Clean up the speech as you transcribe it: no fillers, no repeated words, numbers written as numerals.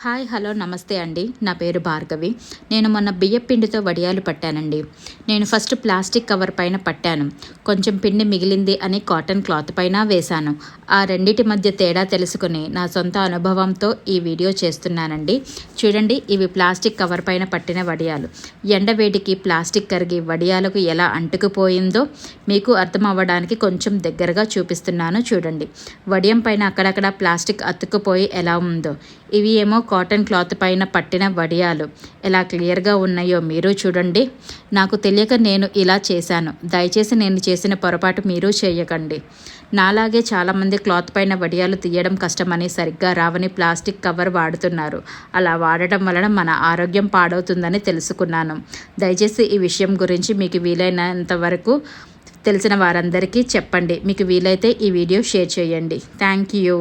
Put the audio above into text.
Hi hello నమస్తే అండి. నా పేరు భార్గవి. నేను మొన్న బియ్యం పిండితో వడియాలు పట్టానండి. నేను ఫస్ట్ ప్లాస్టిక్ కవర్ పైన పట్టాను. కొంచెం పిండి మిగిలింది అని కాటన్ క్లాత్ పైన వేశాను. ఆ రెండిటి మధ్య తేడా తెలుసుకుని నా సొంత అనుభవంతో ఈ వీడియో చేస్తున్నానండి. చూడండి, ఇవి ప్లాస్టిక్ కవర్ పైన పట్టిన వడియాలు. ఎండవేడికి ప్లాస్టిక్ కరిగి వడియాలకు ఎలా అంటుకుపోయిందో మీకు అర్థం అవ్వడానికి కొంచెం దగ్గరగా చూపిస్తున్నాను. చూడండి, వడియం పైన అక్కడక్కడ ప్లాస్టిక్ అతుక్కుపోయి ఎలా ఉందో. ఇవి ఏమో కాటన్ క్లాత్ పైన పట్టిన వడియాలు ఎలా క్లియర్గా ఉన్నాయో మీరు చూడండి. నాకు తెలియక నేను ఇలా చేశాను. దయచేసి నేను చేసిన పొరపాటు మీరు చేయకండి. నాలాగే చాలామంది క్లాత్ పైన వడియాలు తీయడం కష్టమని సరిగ్గా రావని ప్లాస్టిక్ కవర్ వాడుతున్నారు. అలా వాడటం వలన మన ఆరోగ్యం పాడవుతుందని తెలుసుకున్నాను. దయచేసి ఈ విషయం గురించి మీకు వీలైనంత వరకు తెలిసిన వారందరికీ చెప్పండి. మీకు వీలైతే ఈ వీడియో షేర్ చేయండి. Thank you.